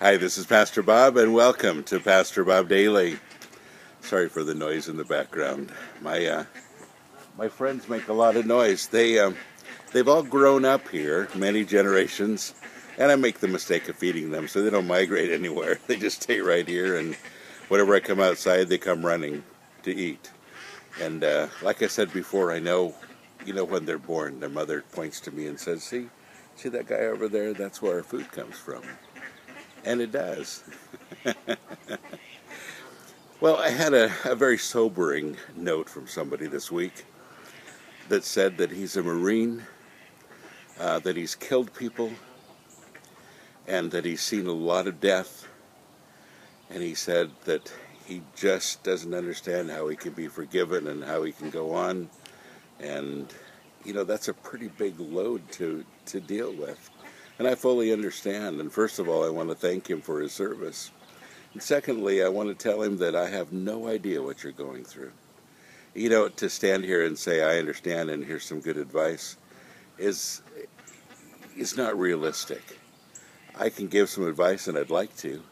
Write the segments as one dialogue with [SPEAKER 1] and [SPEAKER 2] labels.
[SPEAKER 1] Hi, this is Pastor Bob, and welcome to Pastor Bob Daily. Sorry for the noise in the background. My friends make a lot of noise. They've all grown up here, many generations, and I make the mistake of feeding them, so they don't migrate anywhere. They just stay right here, and whenever I come outside, they come running to eat. And like I said before, I know, when they're born, their mother points to me and says, see that guy over there? That's where our food comes from. And it does. Well, I had a very sobering note from somebody this week that said that he's a Marine, that he's killed people, and that he's seen a lot of death. And he said that he just doesn't understand how he can be forgiven and how he can go on. And, that's a pretty big load to deal with. And I fully understand. And first of all, I want to thank him for his service. And secondly, I want to tell him that I have no idea what you're going through. To stand here and say, I understand and here's some good advice is not realistic. I can give some advice and I'd like to,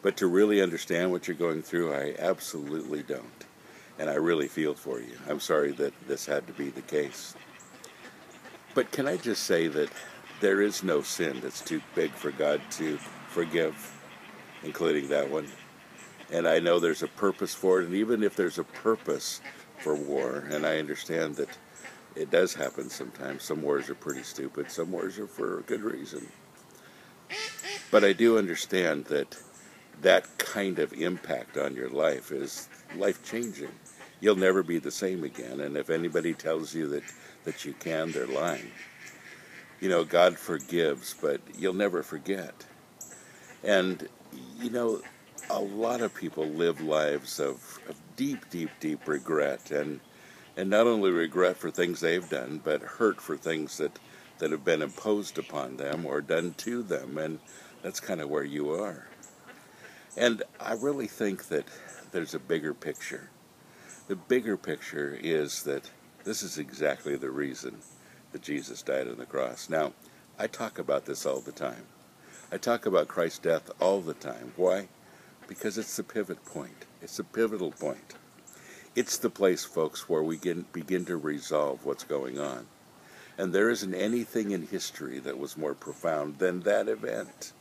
[SPEAKER 1] but to really understand what you're going through, I absolutely don't. And I really feel for you. I'm sorry that this had to be the case. But can I just say that there is no sin that's too big for God to forgive, including that one. And I know there's a purpose for it, and even if there's a purpose for war, and I understand that it does happen sometimes. Some wars are pretty stupid, some wars are for a good reason. But I do understand that kind of impact on your life is life-changing. You'll never be the same again, and if anybody tells you that you can, they're lying. God forgives, but you'll never forget. And, a lot of people live lives of deep, deep, deep regret, and not only regret for things they've done, but hurt for things that have been imposed upon them or done to them, and that's kind of where you are. And I really think that there's a bigger picture. The bigger picture is that this is exactly the reason that Jesus died on the cross. Now, I talk about this all the time. I talk about Christ's death all the time. Why? Because it's the pivot point. It's the pivotal point. It's the place, folks, where we begin to resolve what's going on. And there isn't anything in history that was more profound than that event.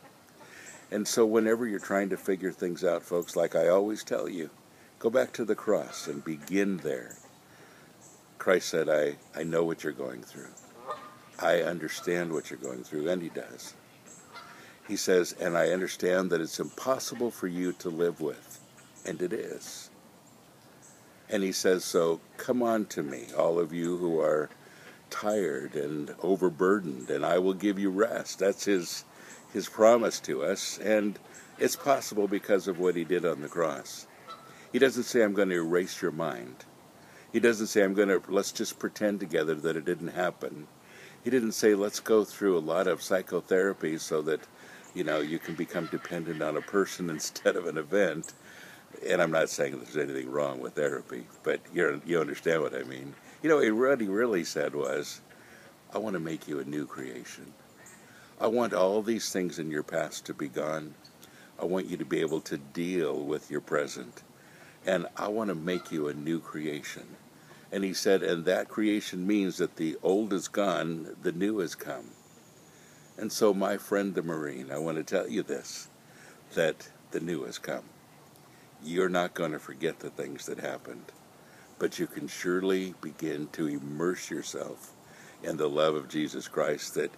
[SPEAKER 1] And so whenever you're trying to figure things out, folks, like I always tell you, go back to the cross and begin there. Christ said, I know what you're going through. I understand what you're going through, and he does. He says, and I understand that it's impossible for you to live with, and it is. And he says, so come on to me, all of you who are tired and overburdened, and I will give you rest. That's his promise to us, and it's possible because of what he did on the cross. He doesn't say, I'm going to erase your mind. He doesn't say, let's just pretend together that it didn't happen. He didn't say, let's go through a lot of psychotherapy so that, you can become dependent on a person instead of an event. And I'm not saying there's anything wrong with therapy, but you understand what I mean. What he really said was, I want to make you a new creation. I want all these things in your past to be gone. I want you to be able to deal with your present. And I want to make you a new creation. And he said, and that creation means that the old is gone, the new has come. And so, my friend the Marine, I want to tell you this, that the new has come. You're not going to forget the things that happened, but you can surely begin to immerse yourself in the love of Jesus Christ that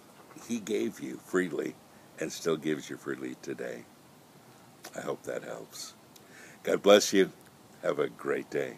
[SPEAKER 1] he gave you freely and still gives you freely today. I hope that helps. God bless you. Have a great day.